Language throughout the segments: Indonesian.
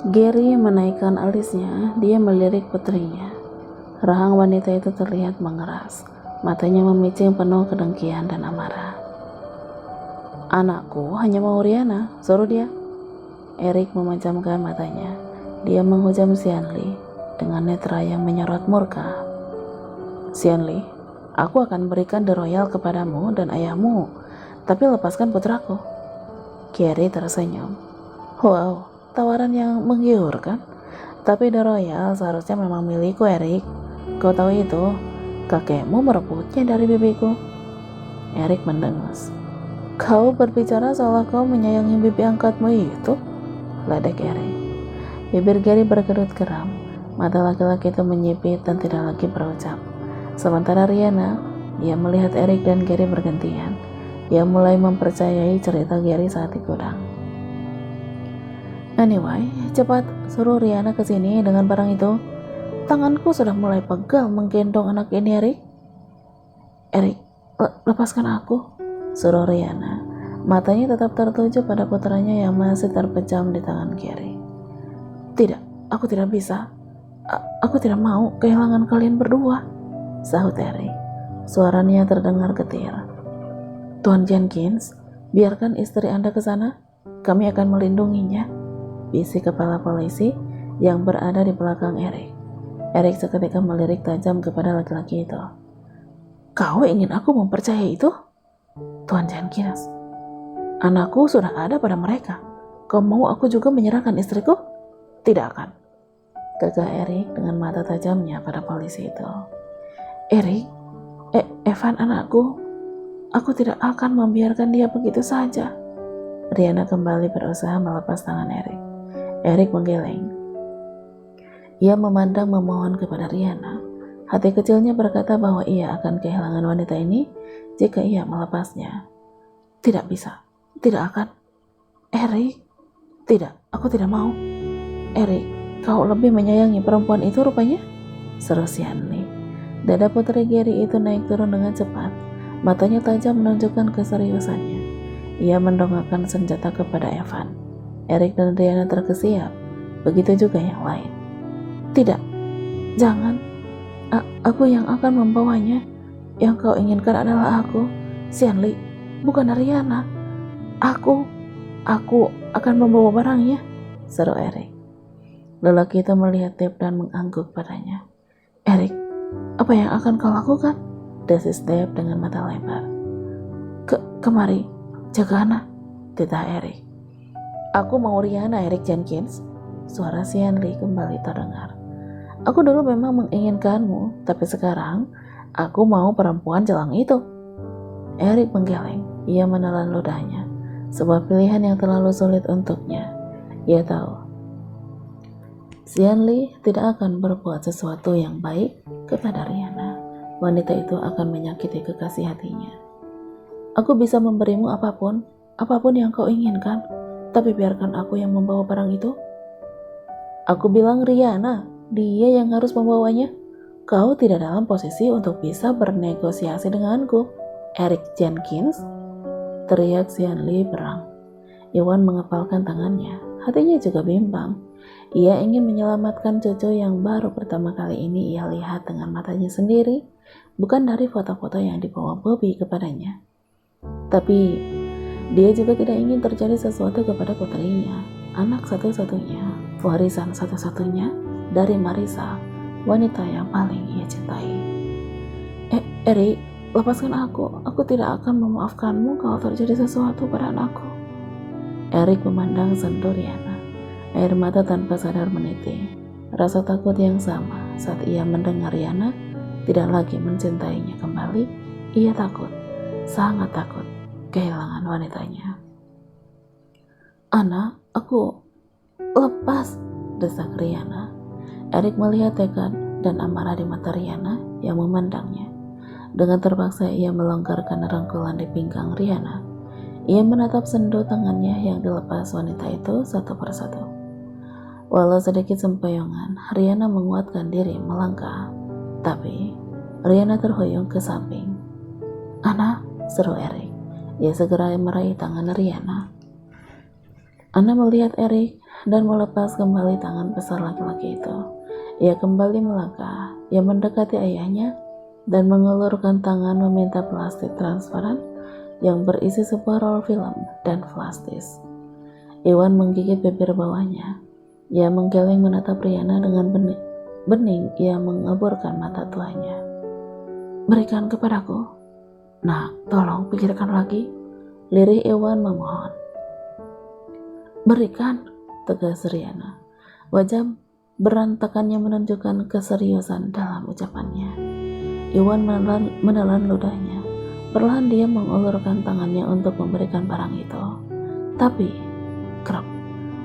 Gary menaikkan alisnya, dia melirik putrinya. Rahang wanita itu terlihat mengeras, matanya memicing penuh kedengkian dan amarah. Anakku hanya mau Riana, suruh dia. Eric memejamkan matanya. Dia menghujam Xianli dengan netra yang menyorot murka. Xianli, aku akan berikan The Royal kepadamu dan ayahmu, tapi lepaskan putraku. Gary tersenyum. Wow, tawaran yang menggiurkan. Tapi The Royal seharusnya memang milikku, Eric. Kau tahu itu, kakekmu merebutnya dari bibiku. Eric mendengus. Kau berbicara seolah kau menyayangi bibi angkatmu itu? Ledek Eric. Bibir Gary berkerut geram. Mata laki-laki itu menyipit dan tidak lagi berucap. Sementara Riana, ia melihat Eric dan Gary bergantian. Ia mulai mempercayai cerita Gary saat di gudang. Anyway, cepat suruh Riana ke sini dengan barang itu. Tanganku sudah mulai pegal menggendong anak ini, Eric. Eric, lepaskan aku, suruh Riana. Matanya tetap tertuju pada putranya yang masih terpejam di tangan Gary. Tidak, aku tidak bisa. Aku tidak mau kehilangan kalian berdua, sahut Eric. Suaranya terdengar getir. Tuan Jenkins, biarkan istri Anda ke sana. Kami akan melindunginya, bisik kepala polisi yang berada di belakang Eric. Eric seketika melirik tajam kepada laki-laki itu. Kau ingin aku mempercayai itu? Tuan Jenkins, anakku sudah ada pada mereka. Kau mau aku juga menyerahkan istriku? Tidak akan, gagah Eric dengan mata tajamnya pada polisi itu. Eric, Evan anakku, aku tidak akan membiarkan dia begitu saja. Riana kembali berusaha melepas tangan Eric. Eric menggeleng. Ia memandang memohon kepada Riana. Hati kecilnya berkata bahwa ia akan kehilangan wanita ini jika ia melepasnya. Tidak bisa, tidak akan. Eric, tidak, aku tidak mau. Eric, kau lebih menyayangi perempuan itu rupanya? Seru Xianli. Dada putri Gary itu naik turun dengan cepat. Matanya tajam menunjukkan keseriusannya. Ia mendongakkan senjata kepada Evan. Eric dan Riana terkesiap. Begitu juga yang lain. Tidak, jangan. Aku yang akan membawanya. Yang kau inginkan adalah aku, Xianli, bukan Riana. Aku akan membawa barangnya, seru Eric. Lelaki itu melihat Deb dan mengangguk padanya. Eric, apa yang akan kau lakukan? Desis Deb dengan mata lebar. Kemari, jaga Hana, titah Eric. Aku mau Riana, Eric Jenkins. Suara Xianli kembali terdengar. Aku dulu memang menginginkanmu, tapi sekarang aku mau perempuan jelang itu. Eric menggeleng. Ia menelan ludahnya. Sebuah pilihan yang terlalu sulit untuknya. Ia tahu Xianli tidak akan berbuat sesuatu yang baik kepada Riana. Wanita itu akan menyakiti kekasih hatinya. Aku bisa memberimu apapun yang kau inginkan, tapi biarkan aku yang membawa barang itu. Aku bilang Riana, dia yang harus membawanya. Kau tidak dalam posisi untuk bisa bernegosiasi denganku, Eric Jenkins, teriak Xianli berang. Iwan mengepalkan tangannya, hatinya juga bimbang. Ia ingin menyelamatkan cucu yang baru pertama kali ini ia lihat dengan matanya sendiri, bukan dari foto-foto yang dibawa Bobby kepadanya. Tapi dia juga tidak ingin terjadi sesuatu kepada putrinya, anak satu-satunya, warisan satu-satunya dari Marisa, wanita yang paling ia cintai. Eric, lepaskan aku. Aku tidak akan memaafkanmu kalau terjadi sesuatu pada anakku. Eric memandang sendu Riana. Air mata tanpa sadar menitik. Rasa takut yang sama saat ia mendengar Riana tidak lagi mencintainya kembali. Ia takut, sangat takut kehilangan wanitanya. Ana, aku lepas, desak Riana. Eric melihat tekad dan amarah di mata Riana yang memandangnya. Dengan terpaksa ia melonggarkan rangkulan di pinggang Riana. Ia menatap sendu tangannya yang dilepas wanita itu satu persatu. Walau sedikit sempoyongan, Riana menguatkan diri melangkah. Tapi Riana terhuyung ke samping. Ana, seru Eric. Ia segera meraih tangan Riana. Ana melihat Eric dan melepas kembali tangan besar laki-laki itu. Ia kembali melangkah. Ia mendekati ayahnya dan mengulurkan tangan meminta plastik transparan yang berisi sebuah roll film dan flash disk. Iwan menggigit bibir bawahnya. Ia menggeleng menatap Riana dengan bening. Ia mengeburkan mata tuanya. Berikan kepadaku. Nah, tolong pikirkan lagi. Lirih Iwan memohon. Berikan, tegas Riana. Wajah berantakannya menunjukkan keseriusan dalam ucapannya. Iwan menelan ludahnya. Perlahan dia mengulurkan tangannya untuk memberikan barang itu. Tapi, kerap,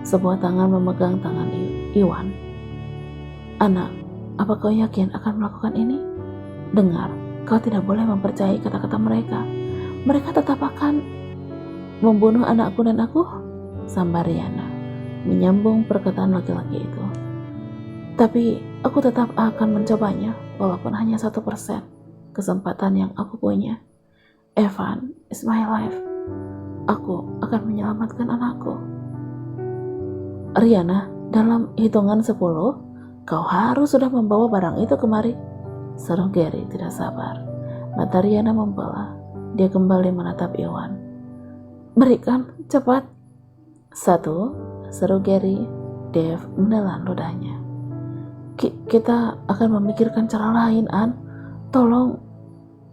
sebuah tangan memegang tangan Iwan. Anak, apa kau yakin akan melakukan ini? Dengar, kau tidak boleh mempercayai kata-kata mereka. Mereka tetap akan membunuh anakku dan aku, sambar Riana, menyambung perkataan laki-laki itu. Tapi aku tetap akan mencobanya, walaupun hanya 1% kesempatan yang aku punya. Evan is my life. Aku akan menyelamatkan anakku. Riana, dalam hitungan 10, kau harus sudah membawa barang itu kemari, seru Gary tidak sabar. Mata Riana membelah. Dia kembali menatap Iwan. Berikan, cepat. 1, seru Gary. Dave menelan ludahnya. Kita akan memikirkan cara lain, An. Tolong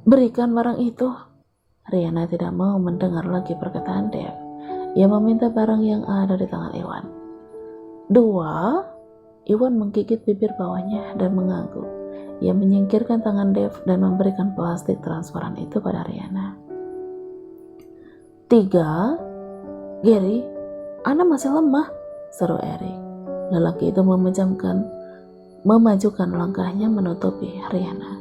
berikan barang itu. Riana tidak mau mendengar lagi perkataan Dave. Ia meminta barang yang ada di tangan Iwan. 2, Iwan menggigit bibir bawahnya dan mengangguk. Ia menyingkirkan tangan Dave dan memberikan plastik transparan itu pada Riana. 3, Gary, Ana masih lemah, seru Eric. Lelaki itu memajukan langkahnya menutupi Riana.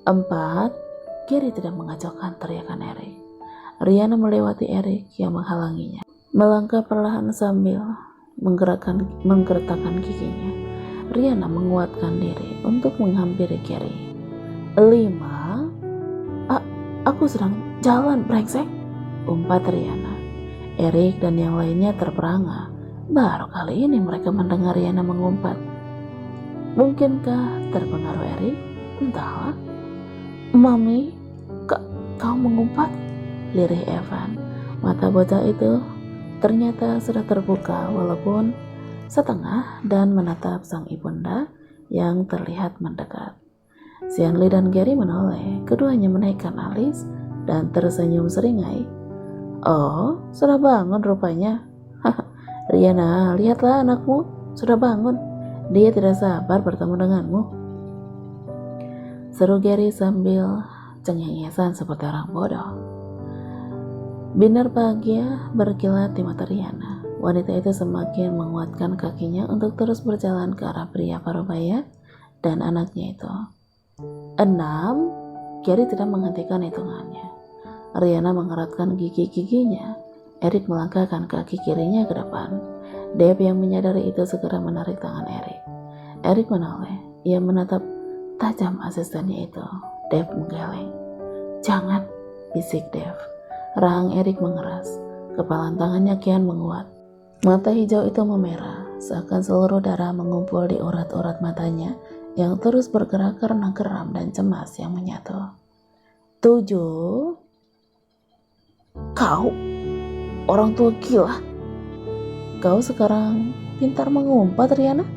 4, Gary tidak mengacaukan teriakan Eric. Riana melewati Eric yang menghalanginya. Melangkah perlahan sambil menggertakkan giginya. Riana menguatkan diri untuk menghampiri Gary. 5, aku sedang jalan, brengsek, umpat Riana. Eric dan yang lainnya terperangah. Baru kali ini mereka mendengar Riana mengumpat. Mungkinkah terpengaruh Eric? Entahlah. Mami, kau mengumpat? Lirih Evan. Mata bocah itu ternyata sudah terbuka walaupun setengah dan menatap sang ibunda yang terlihat mendekat. Xianli dan Gary menoleh. Keduanya menaikkan alis dan tersenyum seringai. Oh, sudah bangun rupanya. Riana, lihatlah anakmu sudah bangun. Dia tidak sabar bertemu denganmu, seru Gary sambil cengengesan seperti orang bodoh. Binar bahagia berkilat di mata Riana. Wanita itu semakin menguatkan kakinya untuk terus berjalan ke arah pria parubaya dan anaknya itu. 6, Gary tidak menghentikan hitungannya. Riana mengeratkan gigi-giginya. Eric melangkahkan kaki kirinya ke depan. Dave yang menyadari itu segera menarik tangan Eric. Eric menoleh. Ia menatap tajam asistennya itu. Dave menggeleng. Jangan, bisik Dave. Rahang Eric mengeras. Kepalan tangannya kian menguat. Mata hijau itu memerah, seakan seluruh darah mengumpul di urat-urat matanya yang terus bergerak karena geram dan cemas yang menyatu. 7, kau orang tua gila. Kau sekarang pintar mengumpat, Riana,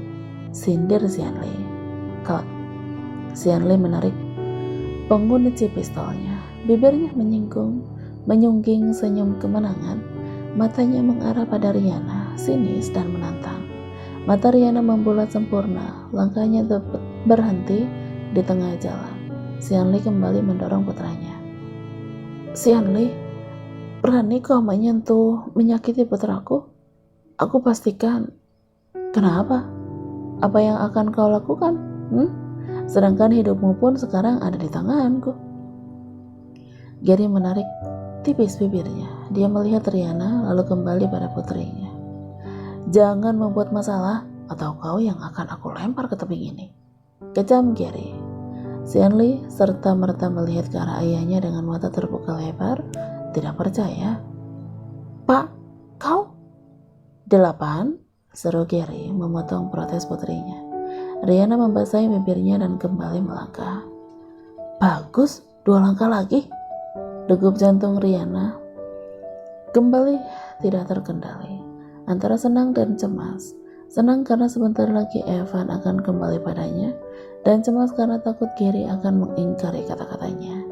sindir Xianli. Xianli menarik pengunci pistolnya. Bibirnya menyungging senyum kemenangan. Matanya mengarah pada Riana, sinis dan menantang. Mata Riana membulat sempurna. Langkahnya berhenti di tengah jalan. Xianli kembali mendorong putranya. Xianli, berani kau menyakiti putraku? Aku pastikan. Kenapa? Apa yang akan kau lakukan? Sedangkan hidupmu pun sekarang ada di tanganku. Gary menarik tipis bibirnya. Dia melihat Riana lalu kembali pada putrinya. Jangan membuat masalah atau kau yang akan aku lempar ke tebing ini, kecam Gary. Xianli serta merta melihat ke arah ayahnya dengan mata terbuka lebar, tidak percaya. Pak, kau? 8, seru Gary memotong protes putrinya. Rihanna membasahi bibirnya dan kembali melangkah. Bagus, 2 langkah lagi. Degup jantung Rihanna kembali tidak terkendali, antara senang dan cemas. Senang karena sebentar lagi Evan akan kembali padanya, dan cemas karena takut Gary akan mengingkari kata-katanya.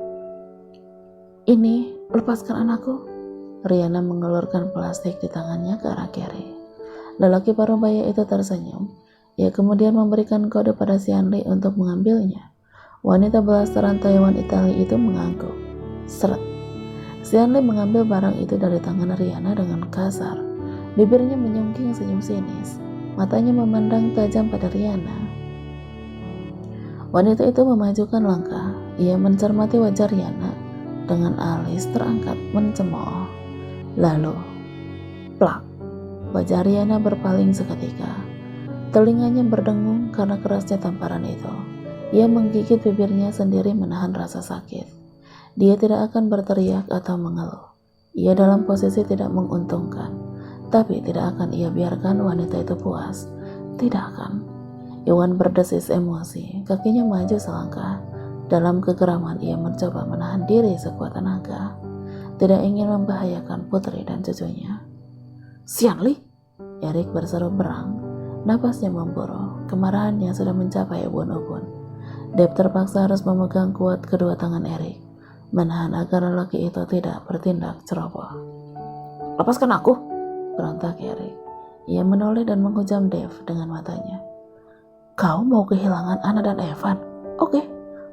Ini, lepaskan anakku. Rihanna mengelurkan plastik di tangannya ke arah Gary. Lelaki paruh baya itu tersenyum. Ia kemudian memberikan kode pada Xianli untuk mengambilnya. Wanita belasteran Taiwan Italia itu mengangguk. Seret. Xianli mengambil barang itu dari tangan Rihanna dengan kasar. Bibirnya menyungking senyum sinis. Matanya memandang tajam pada Rihanna. Wanita itu memajukan langkah. Ia mencermati wajah Rihanna dengan alis terangkat mencemooh. Lalu, plak, wajah Rihanna berpaling seketika. Telinganya berdengung karena kerasnya tamparan itu. Ia menggigit bibirnya sendiri menahan rasa sakit. Dia tidak akan berteriak atau mengeluh. Ia dalam posisi tidak menguntungkan. Tapi tidak akan ia biarkan wanita itu puas. Tidak akan. Iwan berdesis emosi. Kakinya maju selangkah. Dalam kegeraman ia mencoba menahan diri sekuat tenaga. Tidak ingin membahayakan putri dan cucunya. Xianli! Erik berseru berang. Napasnya memburu. Kemarahannya sudah mencapai ubun-ubun. Deb terpaksa harus memegang kuat kedua tangan Erik, menahan agar lelaki itu tidak bertindak ceroboh. Lepaskan aku! Berontak Erik. Ia menoleh dan menghujam Dave dengan matanya. Kau mau kehilangan Anna dan Evan? Oke,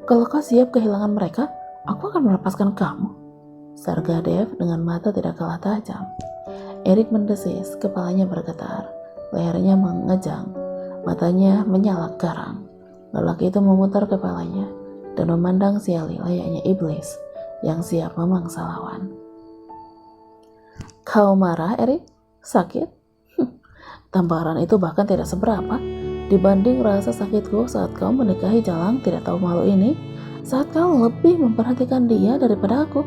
kalau kau siap kehilangan mereka, aku akan melepaskan kamu. Sarga Dave dengan mata tidak kalah tajam. Erik mendesis, kepalanya bergetar, lehernya mengejang, matanya menyalak garang. Lelaki itu memutar kepalanya dan memandang Xianli layaknya iblis yang siap memangsa lawan. Kau marah, Erik? Sakit? Tamparan itu bahkan tidak seberapa dibanding rasa sakitku saat kau menikahi Jalang tidak tahu malu ini, saat kau lebih memperhatikan dia daripada aku.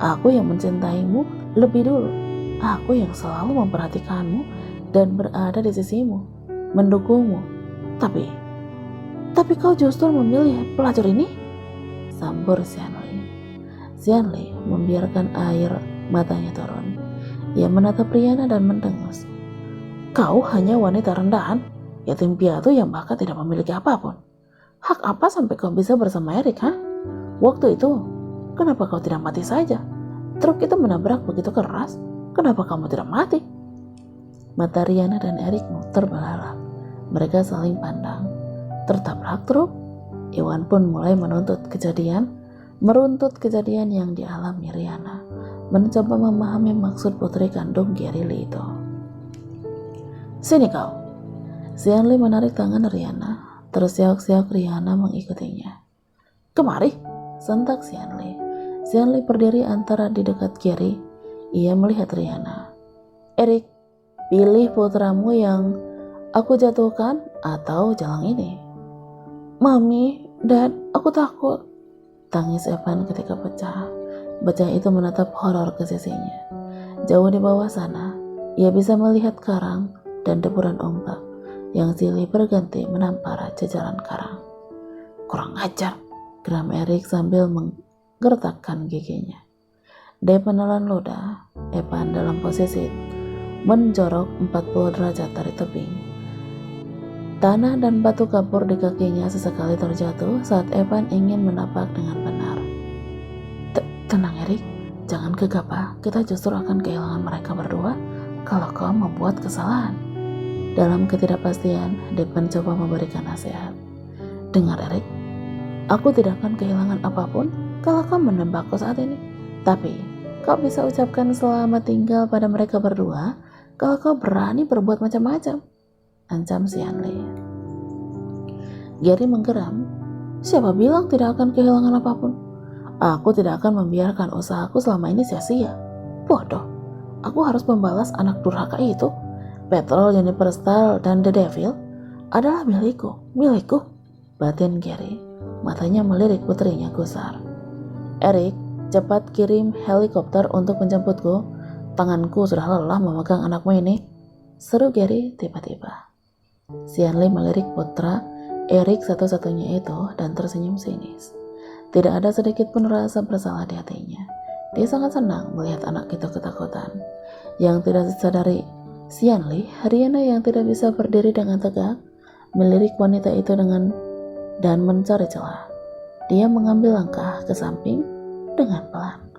Aku yang mencintaimu lebih dulu. Aku yang selalu memperhatikanmu dan berada di sisimu, mendukungmu. Tapi kau justru memilih pelacur ini? Sambur Xianli. Xianli membiarkan air matanya turun. Ia menatap Rihanna dan mendengus. Kau hanya wanita rendahan, yatim piatu yang bahkan tidak memiliki apapun. Hak apa sampai kau bisa bersama Erik, ha? Waktu itu, kenapa kau tidak mati saja? Truk itu menabrak begitu keras, kenapa kamu tidak mati? Mata Rihanna dan Erik terbelalak. Mereka saling pandang. Tertabrak truk? Iwan pun mulai meruntut kejadian yang dialami Rihanna, mencoba memahami maksud putri kandung Gary Lee itu. Sini kau. Xianli menarik tangan Rihanna. Terseok-seok Rihanna mengikutinya. Kemari, sentak Xianli. Xianli berdiri antara di dekat Gary. Ia melihat Rihanna. Erik, pilih putramu yang aku jatuhkan atau Jalang ini. Mami, Dad, aku takut. Tangis Evan ketika pecah. Bocah itu menatap horor ke sisinya. Jauh di bawah sana, ia bisa melihat karang dan deburan ombak yang silih berganti menampar jajaran karang. Kurang ajar, geram Erik sambil menggertakkan giginya. Dave menelan ludah. Evan dalam posisi menjorok 40 derajat dari tebing. Tanah dan batu kapur di kakinya sesekali terjatuh saat Evan ingin menapak dengan benar. Tenang Erik, jangan gegabah, kita justru akan kehilangan mereka berdua kalau kau membuat kesalahan. Dalam ketidakpastian, Dave mencoba memberikan nasihat. Dengar Erik, aku tidak akan kehilangan apapun kalau kau menembakku saat ini. Tapi, kau bisa ucapkan selamat tinggal pada mereka berdua kalau kau berani berbuat macam-macam. Ancam Xianli. Gary menggeram. Siapa bilang tidak akan kehilangan apapun? Aku tidak akan membiarkan usahaku selama ini sia-sia. Bodoh. Aku harus membalas anak durhaka itu. Petrol, Jennifer Stahl, dan The Devil adalah milikku. Batin Gary. Matanya melirik putrinya gusar. Erik, cepat kirim helikopter untuk menjemputku. Tanganku sudah lelah memegang anakmu ini. seru Gary tiba-tiba. Xianli melirik putra Erik satu-satunya itu dan tersenyum sinis. Tidak ada sedikit pun rasa bersalah di hatinya. Dia sangat senang melihat anak itu ketakutan. Yang tidak disadari Xianli, Riana yang tidak bisa berdiri dengan tegak, melirik wanita itu dan mencari celah. Dia mengambil langkah ke samping dengan pelan.